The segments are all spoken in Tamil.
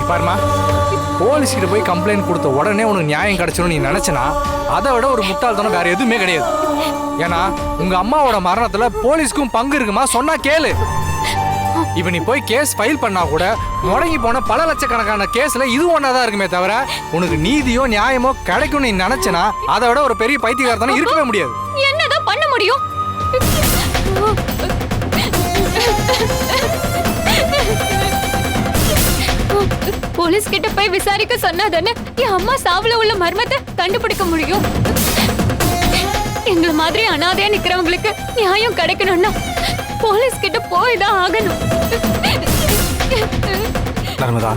பாருமா, போலீஸ் கிட்ட போய் கம்ப்ளைண்ட் கொடுத்த உடனே உனக்கு நியாயம் கிடைச்சிடும் நீ நினைச்சனா அதை விட ஒரு முட்டாள்தனம் வேற எதுவுமே கிடையாது. ஏன்னா உங்க அம்மாவோட மரணத்துல போலீஸ்க்கும் பங்கு இருக்குமா, சொன்னா கேளு. இப்ப நீ போய் கேஸ் ஃபைல் பண்ணா கூட முடங்கி போன பல லட்சக்கணக்கான கேஸ்ல இது ஒன்னாதான் இருக்குமே தவிர உனக்கு நீதியோ நியாயமோ கிடைக்கும் நீ நினைச்சனா அதை விட ஒரு பெரிய பைத்தியக்காரத்தனம் இருக்கவே முடியாது. என்னதான் பண்ண முடியும்? போலீஸ் கிட்ட போய் விசாரிக்க சொன்னாதானே என் அம்மா சாவுல உள்ள மர்மத்தை கண்டுபிடிக்க முடியும். எங்களை மாதிரி அனாதையா நிக்கிறவங்களுக்கு நியாயம் கிடைக்கணும்னா போலீஸ் கிட்ட போய் தான் ஆகணும். நர்மதா,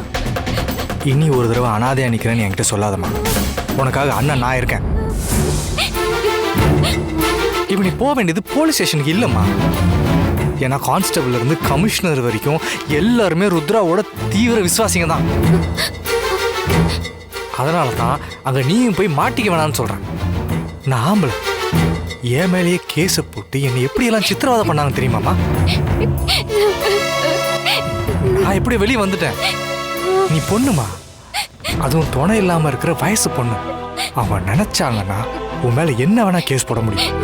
இனி ஒரு தடவை அனாதையா நிக்கிறேன்னு என்கிட்ட சொல்லாதம்மா. உனக்காக அண்ணன் நான் இருக்கேன். இப்ப நீ போக வேண்டியது போலீஸ் ஸ்டேஷனுக்கு இல்லம்மா. ஏன்னா கான்ஸ்டபிள் இருந்து கமிஷனர் வரைக்கும் எல்லாருமே ருத்ராவோட தீவிர விசுவாசிங்க தான். அதனால தான் அங்க நீயும் போய் மாட்டிக்க வேணாம்னு சொல்றேன். நான் ஆம்பளை, என் மேலேயே கேஸை போட்டு என்னை எப்படியெல்லாம் சித்திரவதை பண்ணாங்க தெரியுமாமா? நான் எப்படி வெளியே வந்துட்டேன். நீ பொண்ணுமா, அதுவும் துணை இல்லாம இருக்கிற வயசு பொண்ணு. அவன் நினைச்சாங்கன்னா உன் மேல என்ன வேணா கேஸ் போட முடியும்.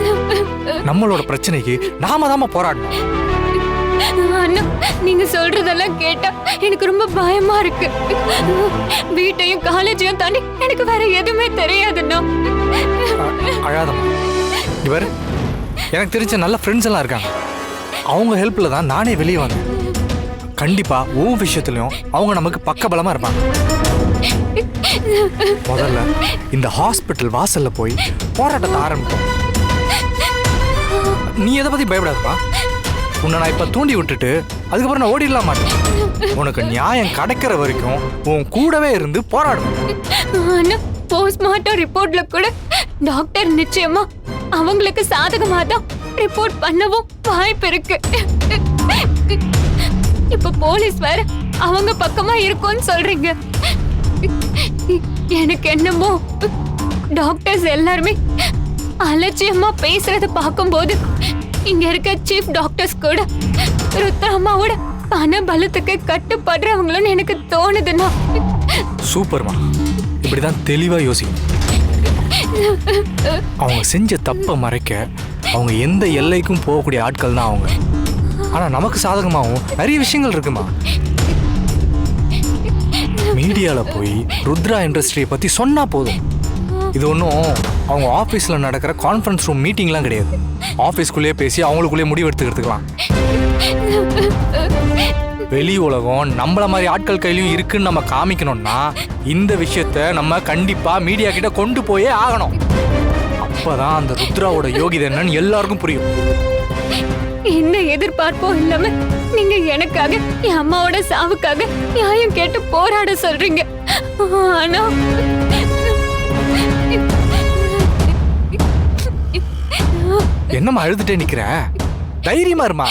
நம்மளோட பிரச்சனைக்கு நாம தாம போராடணும். அண்ணா, நீங்க சொல்றதெல்லாம் கேட்டா எனக்கு ரொம்ப பயமா இருக்கு. வீட்டையும் காலேஜையும் தாண்டி எனக்கு வேற எதுவுமே தெரியாதுண்ணா. அழாதம்மா. இவர் எனக்கு தெரிஞ்ச நல்ல ஃப்ரெண்ட்ஸ் எல்லாம் இருக்காங்க. அவங்க ஹெல்ப்ல தான் நானே வெளியே வந்தேன். கண்டிப்பா ஒவ்வொரு விஷயத்துலயும் அவங்க நமக்கு பக்கபலமா இருப்பாங்க. முதல்ல இந்த ஹாஸ்பிட்டல் வாசல்ல போய் போராட்டத்தை ஆரம்பிப்போம். நீ எதை பத்தி பயப்படாதப்பா. உன்னை நான் இப்ப தூண்டி விட்டுட்டு அதுக்கப்புறம் நான் ஓடிடலாம் மாட்டேன். உனக்கு நியாயம் கிடைக்கிற வரைக்கும் உன் கூடவே இருந்து போராடும். போஸ்ட்மார்ட்டம் ரிப்போர்ட்ல கூட டாக்டர் நிச்சயமா அவங்களுக்கு சாதகமா தான் ரிப்போர்ட் பண்ணவும் வாய்ப்பு இருக்கு. இப்ப போலீஸ் வேற அவங்க பக்கமா இருக்கும்னு சொல்றீங்க. எனக்கு என்னமோ டாக்டர்ஸ் எல்லாருமே அலட்சியமா பேசுறத பார்க்கும்போது இங்க இருக்க சீஃப் டாக்டர்ஸ் கூட ருத்ராமாவோட பண பலத்துக்கு கட்டுப்படுறவங்களும் எனக்கு தோணுதுன்னா. சூப்பர்மா, இப்படிதான் தெளிவா யோசிக்கும். அவங்க செஞ்ச தப்பை மறைக்க அவங்க எந்த எல்லைக்கும் போகக்கூடிய ஆட்கள் தான் அவங்க. ஆனா நமக்கு சாதகமாகவும் நிறைய விஷயங்கள் இருக்குமா. மீடியால போய் ருத்ரா இண்டஸ்ட்ரியை பத்தி சொன்னா போதும். இது ஒன்றும் அவங்க ஆஃபீஸில் நடக்கிற கான்ஃபரன்ஸ் ரூம் மீட்டிங்லாம் கிடையாது. ஆஃபீஸ்க்குள்ளேயே பேசி அவங்களுக்குள்ளேயே முடிவு எடுத்துக்கிறதுக்கலாம். வெளி உலகம் நம்மள மாதிரி ஆட்கள் கையிலையும் இருக்குன்னு நம்ம காமிக்கணும்னா இந்த விஷயத்த நம்ம கண்டிப்பா மீடியா கிட்ட கொண்டு போயே ஆகணும். அப்பதான் அந்த ருத்ராவோட யோகிதை என்னன்னு எல்லாருக்கும் புரியும். என்ன எதிர்பார்ப்பும் இல்லாம நீங்க எனக்காக என் அம்மாவோட சாவுக்காக நியாயம் கேட்டு போராட சொல்றீங்க. ஆனா என்னம்மா அழுதுட்டே நிக்கிற? தைரியமா இருமா.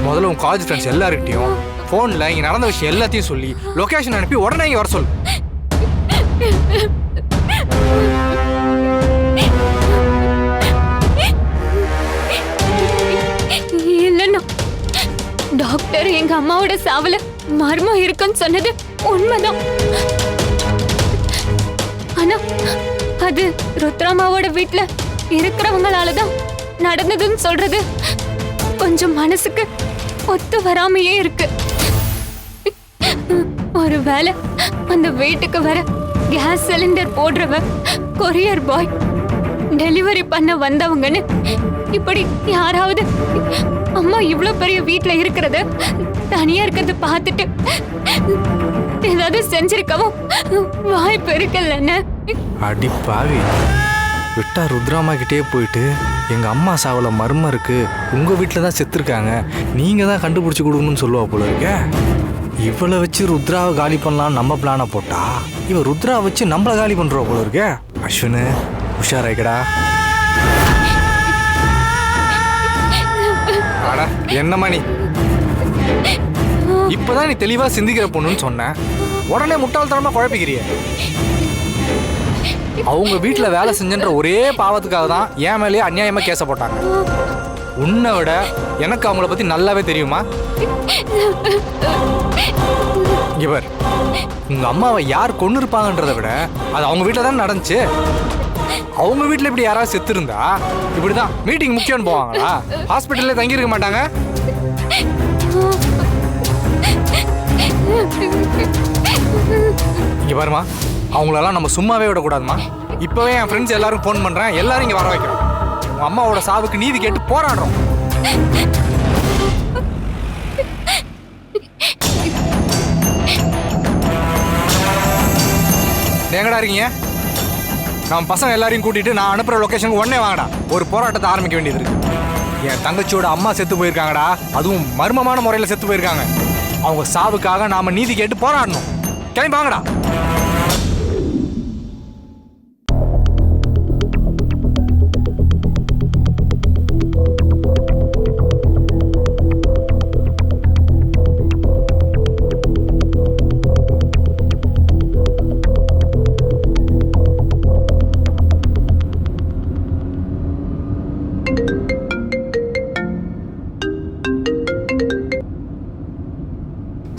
முதல்ல உன் காலேஜ் ஃப்ரெண்ட்ஸ் எல்லார்கிட்டையும் போன்ல இங்க நடந்த விஷயம் எல்லாத்தையும் சொல்லி லொகேஷன் அனுப்பி உடனே இங்க வர சொல்லு. இல்லைன்னா டாக்டர் எங்க அம்மாவோட சாவுல மர்மம் இருக்குன்னு சொன்னது உண்மைதான். ஆனா அது ருத்ராமாவோட வீட்டுல இருக்கிறவங்களாலதான் நடந்ததுன்னு சொல்றது கொஞ்சம் மனசுக்கு ஒத்து வராமையே இருக்கு. ஒருவேளை அந்த வீட்டுக்கு வர கேஸ் சிலிண்டர் போடுறவ, கொரியர் பாய், டெலிவரி பண்ண வந்தவங்கன்னு இப்படி யாராவது அம்மா இவ்ளோ பெரிய வீட்டுல இருக்கிறத தனியா இருக்கிறத பார்த்துட்டு ஏதாவது செஞ்சிருக்கவும் வாய்ப்பு இருக்குல்லன்னு. அடி பாவி, விட்டா ருத்ராமா கிட்டே போயிட்டு எங்க அம்மா சாவுல மர்மம் இருக்கு, உங்க வீட்டுல தான் செத்துருக்காங்க, நீங்க தான் கண்டுபிடிச்சு கொடுக்கணும்னு சொல்லுவா போல இருக்க. இவளை வச்சு ருத்ராவை காலி பண்ணலாம் நம்ம பிளான போட்டா இவ ருத்ரா வச்சு நம்மள காலி பண்றா போல இருக்க. அஸ்வினு உஷாராய்க்கடா. என்னம்மா நீ இப்பதான் நீ தெளிவா சிந்திக்கிற பொண்ணுன்னு சொன்ன, உடனே முட்டாள்தனமா குழப்பிக்கிறிய. அவங்க வீட்டுல வேலை செஞ்சன்ற ஒரே பாவத்துக்காக தான் என் மேலேயே அநியாயமா கேச போட்டாங்க. உன்னை விட எனக்கு அவங்கள பத்தி நல்லாவே தெரியுமா? இவர் உங்க அம்மாவை யார் கொண்டு இருப்பாங்கன்றத விட அது அவங்க வீட்டில் தான் நடந்துச்சு. அவங்க வீட்டில் இப்படி யாராவது செத்து இருந்தா இப்படிதான் மீட்டிங் முக்கியம்னு போவாங்களா? ஹாஸ்பிட்டல்ல தங்கி இருக்க மாட்டாங்க. இங்க பாருமா, அவங்களெல்லாம் நம்ம சும்மாவே விடக்கூடாதுமா. இப்பவே என் ஃப்ரெண்ட்ஸ் எல்லாரும் ஃபோன் பண்றேன், எல்லாரும் இங்க வர வைக்கிறோம். உங்க அம்மாவோட சாவுக்கு நீதி கேட்டு போராடுறோம். எங்கடா இருக்கீங்க? நம்ம பசங்க எல்லாரையும் கூட்டிட்டு நான் அனுப்புற லொகேஷனுக்கு உடனே வாங்கடா. ஒரு போராட்டத்தை ஆரம்பிக்க வேண்டியது இருக்கு. என் தங்கச்சியோட அம்மா செத்து போயிருக்காங்கடா, அதுவும் மர்மமான முறையில் செத்து போயிருக்காங்க. அவங்க சாவுக்காக நாம நீதி கேட்டு போராடணும். கிளம்பி வாங்கடா.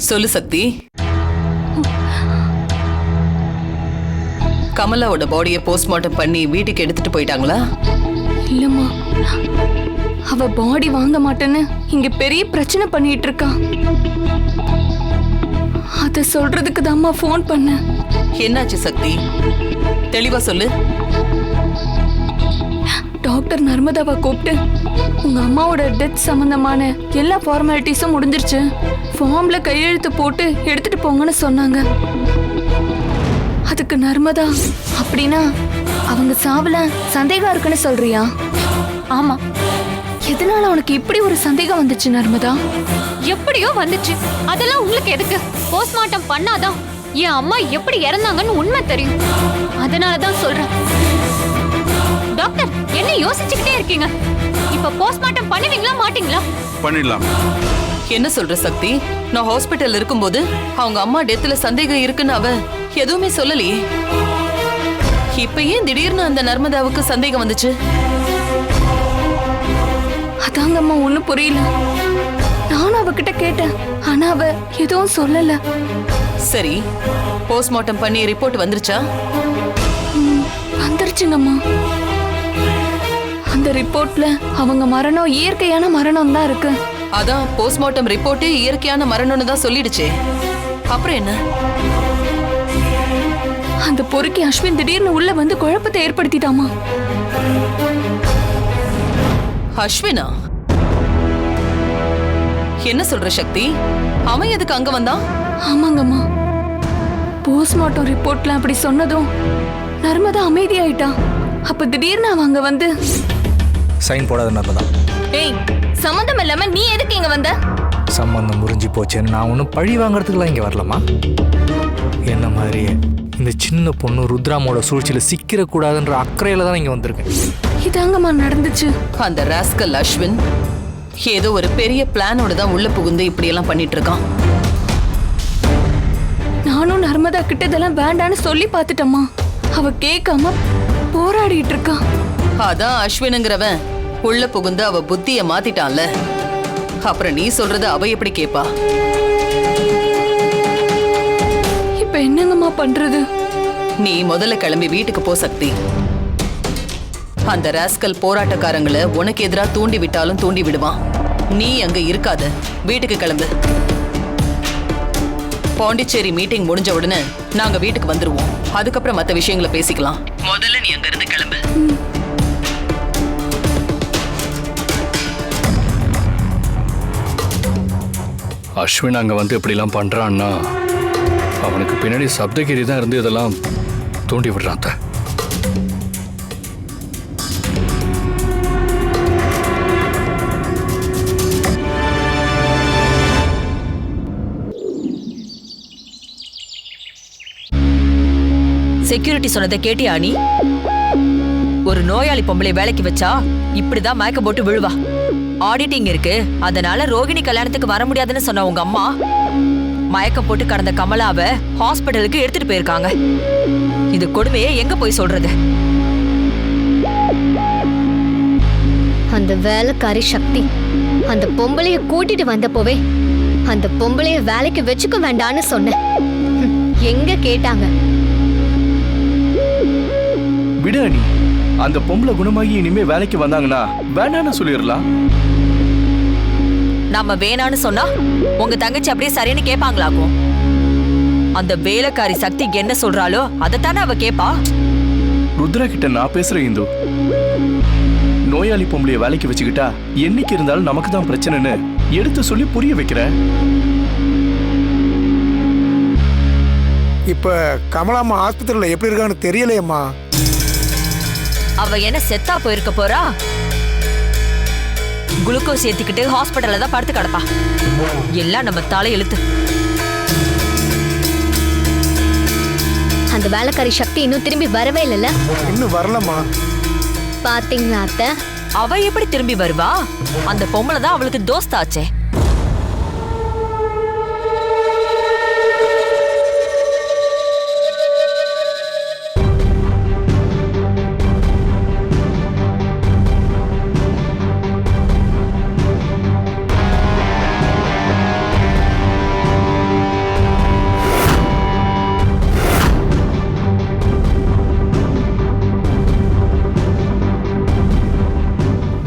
சொல்லு சக்தி. கமலாவோட பாடியை போஸ்ட்மார்ட்டம் பண்ணி வீட்டுக்கு எடுத்துட்டு போயிட்டாங்களா? இல்லம்மா, அவ பாடி வாங்க மாட்டேன்னு இங்க பெரிய பிரச்சனை பண்ணிட்டு இருக்கா. அத சொல்றதுக்கு தான்மா ஃபோன் பண்ண. என்னாச்சு சக்தி, தெளிவா சொல்லு. டாக்டர் நர்மதாவை கூப்பிட்டு உங்க அம்மாவோட டெத் சம்பந்தமான எல்லா ஃபார்மாலிட்டிஸும் முடிஞ்சிருச்சு, ஃபார்ம்ல கையெழுத்து போட்டு எடுத்துட்டு போங்கன்னு சொன்னாங்க. அதுக்கு நர்மதா, அப்படின்னா அவங்க சாவுல சந்தேகம் இருக்குன்னு சொல்றியா? ஆமா. எதனால உனக்கு இப்படி ஒரு சந்தேகம் வந்துச்சு நர்மதா? எப்படியோ வந்துச்சு, அதெல்லாம் உங்களுக்கு எதுக்கு? போஸ்ட்மார்ட்டம் பண்ணாதான் என் அம்மா எப்படி இறந்தாங்கன்னு உண்மை தெரியும். அதனாலதான் சொல்றேன். டாக்டர், என்ன யோசிச்சுக்கிட்டே இருக்கீங்க? இப்ப போஸ்ட்மார்ட்டம் பண்ணுவீங்களா மாட்டீங்களா? பண்ணிடலாம். என்ன சொல்ற சக்தி? நான் ஹாஸ்பிட்டல் இருக்கும்போது அவங்க அம்மா டெத்ல சந்தேகம் இருக்குன்னு அவ எதுவுமே சொல்லலையே. இப்ப ஏன் திடீர்னு அந்த நர்மதாவுக்கு சந்தேகம் வந்துச்சு? அதாங்க அம்மா, ஒண்ணும் புரியல. நானும் அவகிட்ட கேட்டேன், ஆனா அவ எதுவும் சொல்லல. சரி, போஸ்ட்மார்ட்டம் பண்ணி ரிப்போர்ட் வந்துருச்சா? வந்துருச்சுங்கம்மா. அந்த ரிப்போர்ட்ல அவங்க மரணம் இயற்கையான மரணம் தான் இருக்கு. அதான் போஸ்ட்மார்ட்டம் ரிப்போர்ட் இயற்கையான மரணம்னு தான் சொல்லிடுச்சே. அப்புறம் என்ன? அந்த பொறுக்கி அஸ்வின் திடீர்னு உள்ள வந்து குழப்பத்தை ஏற்படுத்திட்டாமா. அஸ்வினா? என்ன சொல்ற சக்தி? அவன் எதுக்கு அங்க வந்தான்? ஆமாங்கம்மா, போஸ்ட்மார்ட்டம் ரிப்போர்ட்ல அப்படி சொன்னதும் நர்மதா அமைதியாயிட்டா. அப்ப திடீர்னு அவன் அங்க வந்து சைன் போடாத நர்மதா. ஏய், சம்மந்தம் இல்லாம நீ எதுக்கு இங்க வந்த? சம்பந்தம் முறிஞ்சு போச்சேன்னு நான் ஒன்றும் பழி வாங்கறதுக்குலாம் இங்கே வரலாமா? என்ன மாதிரி இந்த சின்ன பொண்ணு ருத்ராமோட சூழ்ச்சியில் சிக்கிடக்கூடாதுன்ற அக்கறையில் தான் இங்கே வந்திருக்கேன். இதாங்கம்மா நடந்துச்சு. அந்த ராஸ்கல் அஸ்வின் ஏதோ ஒரு பெரிய பிளானோட தான் உள்ள புகுந்து இப்படி எல்லாம் பண்ணிட்டு இருக்கான். நானும் நர்மதா கிட்ட இதெல்லாம் வேண்டான்னு சொல்லி பார்த்துட்டம்மா. அவ கேட்காம போராடிட்டு இருக்கா. அதான் அஸ்வினுங்கிறவன் உள்ள புகுந்து அவ புத்திய மாத்திட்டான்ல. அப்புறம் நீ சொல்றத அவ எப்படி கேப்பா? இப்ப என்னங்கம்மா பண்றது? நீ முதல்ல கிளம்பி வீட்டுக்கு போ சக்தி. அந்த ராஸ்கல் போராட்டக்காரங்களை உனக்கு எதிரா தூண்டி விட்டாலும் தூண்டி விடுவான். நீ அங்க இருக்காத, வீட்டுக்கு கிளம்பு. பாண்டிச்சேரி மீட்டிங் முடிஞ்ச உடனே நாங்க வீட்டுக்கு வந்துருவோம். அதுக்கப்புறம் மத்த விஷயங்களை பேசிக்கலாம். முதல்ல நீ அங்க இருந்து கிளம்பு. அஸ்வின் அங்க வந்து இப்படிலாம் பண்றான்னா அவனுக்கு பின்னாடி சப்தகிரி தான் இருந்து இதெல்லாம் தூண்டி விடுறான். செக்யூரிட்டி சொன்னதை கேட்டியா நீ? ஒரு நோயாளி பொம்பளை வேலைக்கு வச்சா இப்படிதான் மயக்கம் போட்டு விழுவா. ஆடிட்டிங் இருக்கு, அதனால ரோகிணி கல்யாணத்துக்கு வர முடியாதுன்னு சொன்ன உங்க அம்மா மயக்கம் போட்டு கடந்த கமலாவை ஹாஸ்பிட்டலுக்கு எடுத்துட்டு போயிருக்காங்க. இது கொடுமையே எங்க போய் சொல்றது? அந்த வேலைக்காரி சக்தி அந்த பொம்பளைய கூட்டிட்டு வந்தப்போவே அந்த பொம்பளைய வேலைக்கு வச்சுக்க வேண்டான்னு சொன்னேன். எங்க கேட்டாங்க? விடு அனி, அந்த பொம்பளை குணமாகி இனிமே வேலைக்கு வந்தாங்கன்னா வேணான்னு சொல்லிடலாம். நாம வேணான்னு சொன்னா உங்க தங்கச்சி அப்படியே சரின்னு கேட்பாங்களாக்கும். அந்த வேலைக்காரி சக்தி என்ன சொல்றாளோ அதைத்தானே அவ கேப்பா. ருத்ரா கிட்ட நான் பேசுறேன் இந்து. நோயாளி பொம்பளைய வேலைக்கு வச்சுக்கிட்டா என்னைக்கு இருந்தாலும் நமக்கு தான் பிரச்சனைன்னு எடுத்து சொல்லி புரிய வைக்கிறேன். இப்ப கமலாம்மா ஆஸ்பத்திரியில எப்படி இருக்கான்னு தெரியலையம்மா. அவ என்ன செத்தா போயிருக்க போறா? குளுக்கோஸ் ஏத்திக்கிட்டு ஹாஸ்பிட்டல்ல தான் படுத்து கிடப்பா. எல்லாம் நம்ம தலை எழுத்து. அந்த வேலைக்காரி சக்தி இன்னும் திரும்பி வரவே இல்லைல்ல? இன்னும் வரலம்மா. பாத்தீங்களா அத்தை? அவ எப்படி திரும்பி வருவா? அந்த பொம்பளை தான் அவளுக்கு தோஸ்தாச்சே.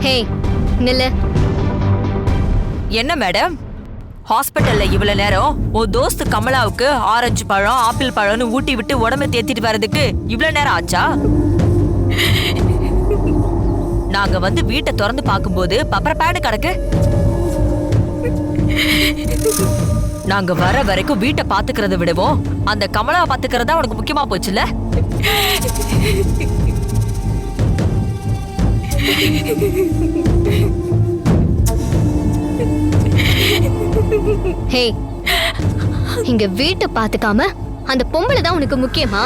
ஹே நில்லு. என்ன மேடம், ஹாஸ்பிட்டல்ல இவ்வளவு நேரம் உன் தோஸ்து கமலாவுக்கு ஆரஞ்சு பழம் ஆப்பிள் பழம்னு ஊட்டி விட்டு உடம்பு தேத்திட்டு வர்றதுக்கு இவ்வளவு நேரம் ஆச்சா? நாங்க வந்து வீட்டை திறந்து பார்க்கும்போது பப்பரப்பேன்னு கிடக்கு. நாங்க வர வரைக்கும் வீட்டை பாத்துக்கிறத விடவும் அந்த கமலாவை பாத்துக்கிறதா உனக்கு முக்கியமா போச்சுல்ல? ஹே, இங்க வீட்டை பாத்துக்காம அந்த பொம்பளை தான் உனக்கு முக்கியமா?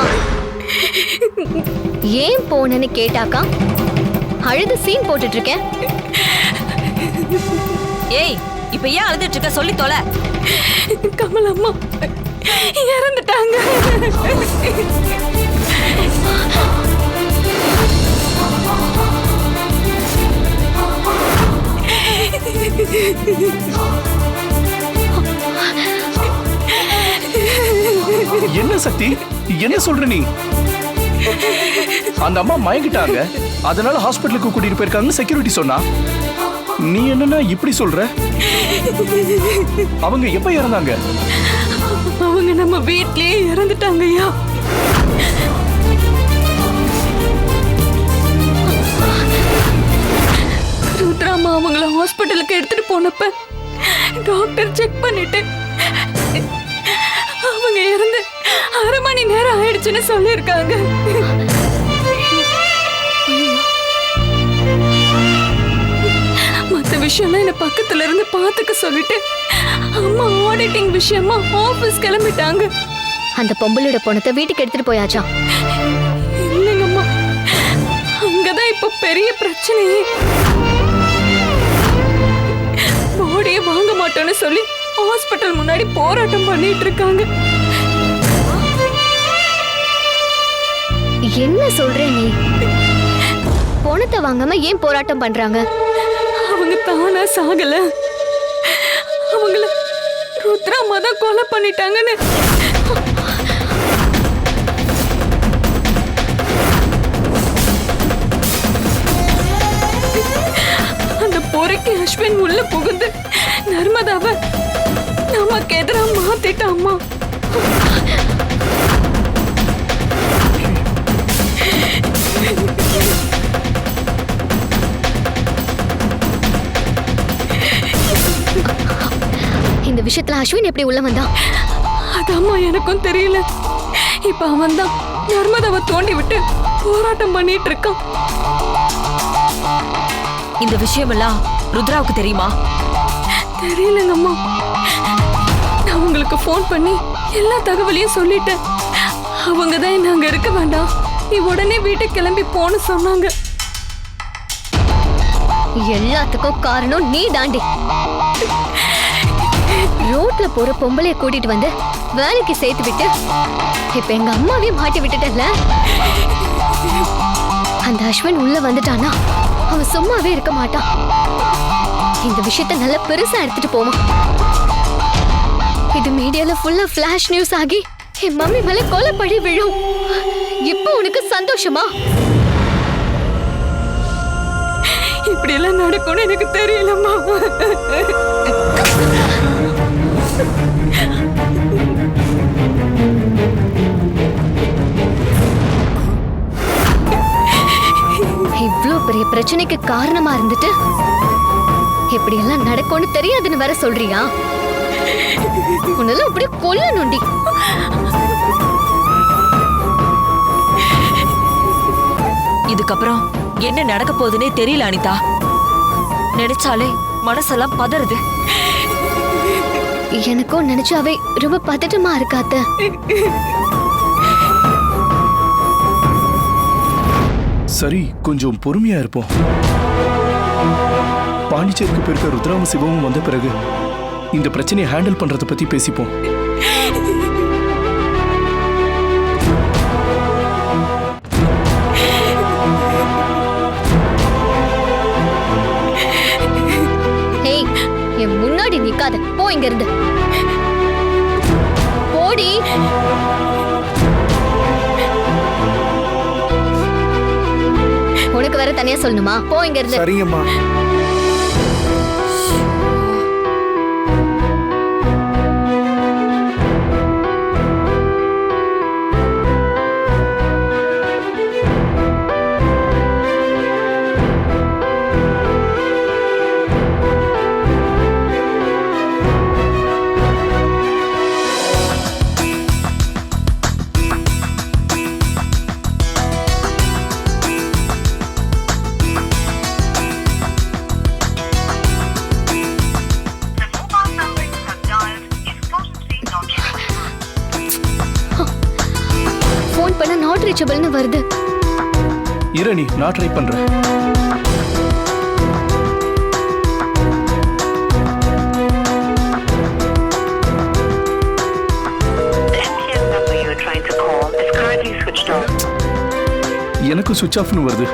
ஏன் போனேன்னு கேட்டாக்கா அழுது சீன் போட்டுட்டு இருக்கேன். ஏய், இப்ப ஏன் அழுதுட்டு இருக்க? சொல்லி தொலை. கமலம்மா இறந்துட்டாங்க. என்ன சக்தி, என்ன சொல்ற நீ? அந்த அம்மா மயங்கிட்டாங்க, அதனால ஹாஸ்பிட்டலுக்கு கூட்டிட்டு போயிருக்காங்கன்னு செக்யூரிட்டி சொன்னா. நீ என்னன்னா இப்படி சொல்ற? அவங்க எப்ப இறந்தாங்க? அவங்க நம்ம வீட்லயே இறந்துட்டாங்கய்யா. ருத்ராமா அவங்கள ஹாஸ்பிட்டலுக்கு எடுத்துட்டு போனப்ப டாக்டர் செக் பண்ணிட்டு அவங்க இறந்து 1/2 மணி நேரம் ஆயிடுச்சுன்னு சொல்லியிருக்காங்க. மத்த விஷயம்லாம் என்ன பக்கத்துல இருந்து பாத்துக்க சொல்லிட்டு அம்மா ஆடிட்டிங் விஷயமா ஆபீஸ் கிளம்பிட்டாங்க. அந்த பொம்பளோட பணத்தை வீட்டுக்கு எடுத்துட்டு போயாச்சா? இல்லைங்கம்மா, அங்கதான் இப்ப பெரிய பிரச்சனையே. பாடியே வாங்க மாட்டோம்னு சொல்லி ஹாஸ்பிட்டல் முன்னாடி போராட்டம் பண்ணிட்டு இருக்காங்க. என்ன சொல்ற நீ? பணத்தை வாங்காம ஏன் போராட்டம் பண்றாங்க? அவங்க தானா சாகல, அவங்கள ருத்ராமா தான் கொலை பண்ணிட்டாங்கன்னு. அந்த பொறுக்கி அஸ்வின் உள்ள புகுந்து நர்மதாவை நமக்கு எதிராக மாத்திட்டாமா. இந்த விஷயத்துல அஸ்வின் எப்படி உள்ள வந்தான்? அதாம்மா எனக்கும் தெரியல. இப்ப அவன் தான் நர்மதாவை தோண்டி விட்டு போராட்டம் பண்ணிட்டு இருக்கான். இந்த விஷயமெல்லாம் ருத்ராவுக்கு தெரியுமா? தெரியலங்கம்மா. நான் உங்களுக்கு ஃபோன் பண்ணி எல்லா தகவலையும் சொல்லிட்டேன். அவங்க தான் என்ன அங்க இருக்க வேண்டாம், நீ உடனே வீட்டுக்கு கிளம்பி போன்னு சொன்னாங்க. எல்லாத்துக்கும் காரணம் நீ தாண்டி. ரோட்ல போற பொம்பளைய கூட்டிட்டு வந்து வேலைக்கு சேர்த்து விட்டு இப்ப எங்க அம்மாவையும் மாட்டி விட்டுட்டல. அந்த அஸ்வின் உள்ள வந்துட்டானா அவன் அவன் சும்மாவே இருக்க மாட்டான். இந்த விஷயத்த நல்ல பெருசா எடுத்துட்டு போவான். இது மீடியால ஃபுல்லா ஃபிளாஷ் நியூஸ் ஆகி என் மம்மி மேல கொலைப்பழி விழும். இப்போ உனக்கு சந்தோஷமா? இப்படி எல்லாம் நடக்கும்னு எனக்கு தெரியலம்மா. இவ்ளோ பெரிய பிரச்சனைக்கு காரணமா இருந்துட்டு இப்படி எல்லாம் நடக்கும்னு தெரியாதுன்னு வேற சொல்றியா? உன்னெல்லாம் அப்படியே கொல்லணும்டி. இதுக்கப்புறம் என்ன நடக்க போகுதுன்னே தெரியல அனிதா. நினைச்சாலே மனசெல்லாம் பதறுது. எனக்கும் நினைச்சாவே ரொம்ப பதட்டமா இருக்காத்த. சரி, கொஞ்சம் பொறுமையா இருப்போம். பாண்டிச்சேரிக்கு போயிருக்க ருத்ராம சிவமும் வந்த பிறகு இந்த பிரச்சனையை ஹேண்டில் பண்றத பத்தி பேசிப்போம். ஹேய், என் முன்னாடி நிக்காத, போ இங்க இருந்து. போடி. உனக்கு வேற தனியா சொல்லணுமா? போ இங்க இருந்து. சரிங்கம்மா. போன் பண்ண நாட் ரீச்சபிள்னு வருது. இரணி, நான் ட்ரை பண்றேன். எனக்கு சுவிட்ச் ஆஃப்னு வருது.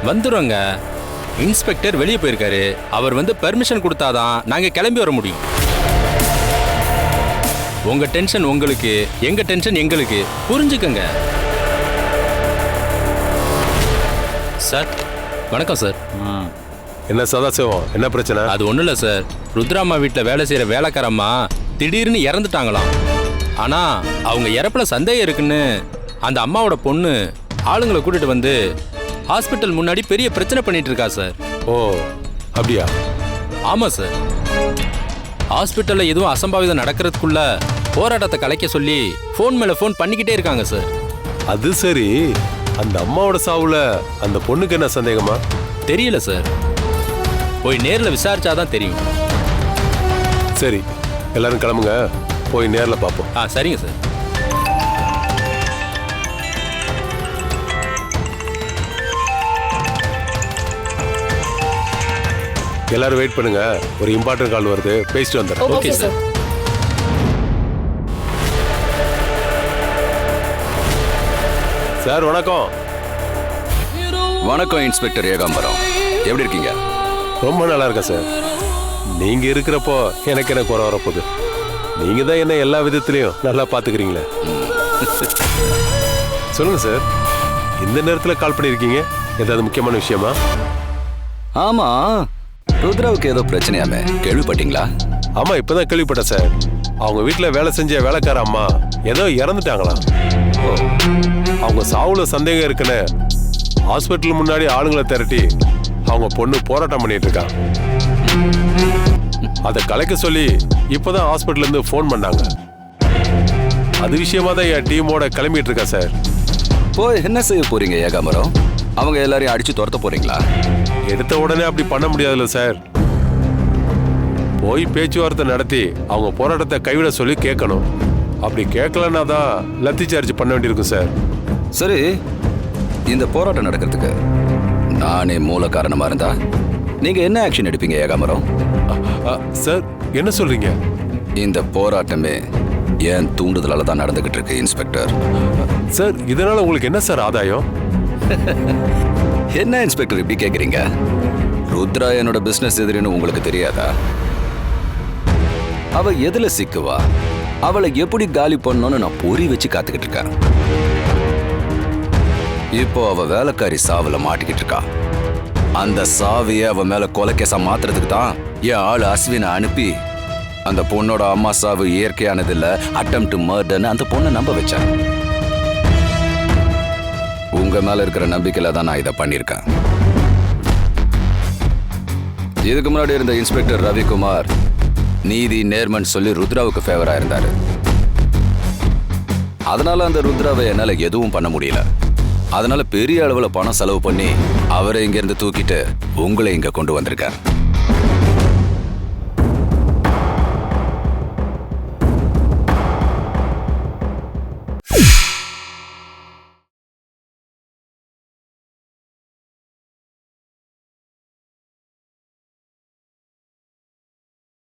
வந்துடுங்க. இன்ஸ்பெக்டர் வெளியே போயிருக்காரு. அவர் வந்து பெர்மிஷன் கொடுத்தாதான் நாங்க கிளம்பி வர முடியும். உங்க டென்ஷன் உங்களுக்கு, எங்க டென்ஷன் எங்களுக்கு. புரிஞ்சுக்கங்க சார். வணக்கம் சார். என்ன சதாசிவம், என்ன பிரச்சனை? அது ஒன்றும் இல்லை சார். ருத்ராம்மா வீட்டில் வேலை செய்கிற வேலைக்காரம்மா திடீர்னு இறந்துட்டாங்களாம். ஆனால் அவங்க இறப்புல சந்தேகம் இருக்குன்னு அந்த அம்மாவோட பொண்ணு ஆளுங்களை கூட்டிட்டு வந்து ஹாஸ்பிட்டல் முன்னாடி பெரிய பிரச்சனை பண்ணிட்டு இருக்கா சார். ஓ, அப்படியா? ஆமாம் சார். ஹாஸ்பிட்டலில் எதுவும் அசம்பாவிதம் நடக்கிறதுக்குள்ள போராட்டத்தை கலைக்க சொல்லி ஃபோன் மேலே ஃபோன் பண்ணிக்கிட்டே இருக்காங்க சார். அது சரி, அந்த அம்மாவோட சாவுல அந்த பொண்ணுக்கு என்ன சந்தேகமா? தெரியல சார். போய் நேரில் விசாரிச்சாதான் தெரியும். சரி, எல்லாரும் கிளம்புங்க, போய் நேரில் பார்ப்போம். சரிங்க சார். எல்லாரும் வெயிட் பண்ணுங்க, ஒரு இம்பார்ட்டன்ட் கால் வருது, பேசிட்டு வந்துடுறேன். Okay sir. சார் வணக்கம். வணக்கம் இன்ஸ்பெக்டர் ஏகாம்பரம், எப்படி இருக்கீங்க? ரொம்ப நல்லா இருக்கேன் சார். நீங்க இருக்கிறப்போ எனக்கு என்ன குறை வரப்போகுது? நீங்க தான் என்ன எல்லா விதத்திலையும் நல்லா பாத்துக்கிறீங்களே. சொல்லுங்க சார், இந்த நேரத்தில் கால் பண்ணியிருக்கீங்க, ஏதாவது முக்கியமான விஷயமா? ஆமா, ருத்ராவுக்கு ஏதோ பிரச்சனையாமே, கேள்விப்பட்டீங்களா? ஆமா, இப்பதான் கேள்விப்பட்டேன் சார். அவங்க வீட்டில் வேலை செஞ்ச வேலைக்கார அம்மா ஏதோ இறந்துட்டாங்களாம். அவங்க சாவுல சந்தேகம் இருக்குன்னு ஹாஸ்பிட்டல் முன்னாடி ஆளுங்களை திரட்டி அவங்க பொண்ணு போராட்டம் பண்ணிட்டு இருக்காங்க. அதை கலைக்க சொல்லி இப்பதான் ஹாஸ்பிட்டல்ல இருந்து ஃபோன் பண்ணாங்க. அது விஷயமா தான் என் டீமோட கிளம்பிட்டு இருக்கா சார். போய் என்ன செய்ய போறீங்க ஏகாம்பரம்? அவங்க எல்லாரையும் அடிச்சு துரத்த போறீங்களா? எடுத்த உடனே அப்படி பண்ண முடியாதுல்ல சார். போய் பேச்சுவார்த்தை நடத்தி அவங்க போராட்டத்தை கைவிட சொல்லி கேட்கணும். அப்படி கேட்கலன்னா தான் லத்தி சார்ஜ் பண்ண வேண்டியிருக்கும் சார். சரி, இந்த போராட்டம் நடக்கிறதுக்கு நானே மூல காரணமா இருந்தா நீங்க என்ன ஆக்ஷன் எடுப்பீங்க ஏகாம்பரம்? சார் என்ன சொல்றீங்க? இந்த போராட்டமே ஏன் தூண்டுதலால தான் நடந்துகிட்டு இருக்கு இன்ஸ்பெக்டர். சார் இதனால உங்களுக்கு என்ன சார் ஆதாயம்? என்ன இன்ஸ்பெக்டர் இப்படி கேக்குறீங்க? ருத்ரா என்னோட பிசினஸ் எதிரின்னு உங்களுக்கு தெரியாதா? அவ எதுல சிக்குவா, அவளை எப்படி காலி பண்ணணும்னு நான் பொறி வச்சு காத்துக்கிட்டு இருக்கேன். இப்போ அவ வேலைக்காரி சாவுல மாட்டிக்கிட்டு இருக்கா. அந்த சாவியை அவ மேல கொலைக்கேசா மாத்துறதுக்கு தான் என் ஆள் அஸ்வினை அனுப்பி அந்த பொண்ணோட அம்மா சாவு இயற்கையானது இல்ல, அட்டெம்ப்ட் மர்டர்னு அந்த பொண்ணை நம்ப வச்சேன். உங்க மேல இருக்கிற நம்பிக்கையில தான் நான் இதை பண்ணியிருக்கேன். இதுக்கு முன்னாடி இருந்த இன்ஸ்பெக்டர் ரவிக்குமார் நீதி நேர்மன் சொல்லி ருத்ராவுக்கு ஃபேவரா இருந்தாரு. அதனால அந்த ருத்ராவை என்னால எதுவும் பண்ண முடியல. அதனால பெரிய அளவுல பணம் செலவு பண்ணி அவரை இங்க இருந்து தூக்கிட்டு உங்களை இங்க கொண்டு வந்திருக்கேன்.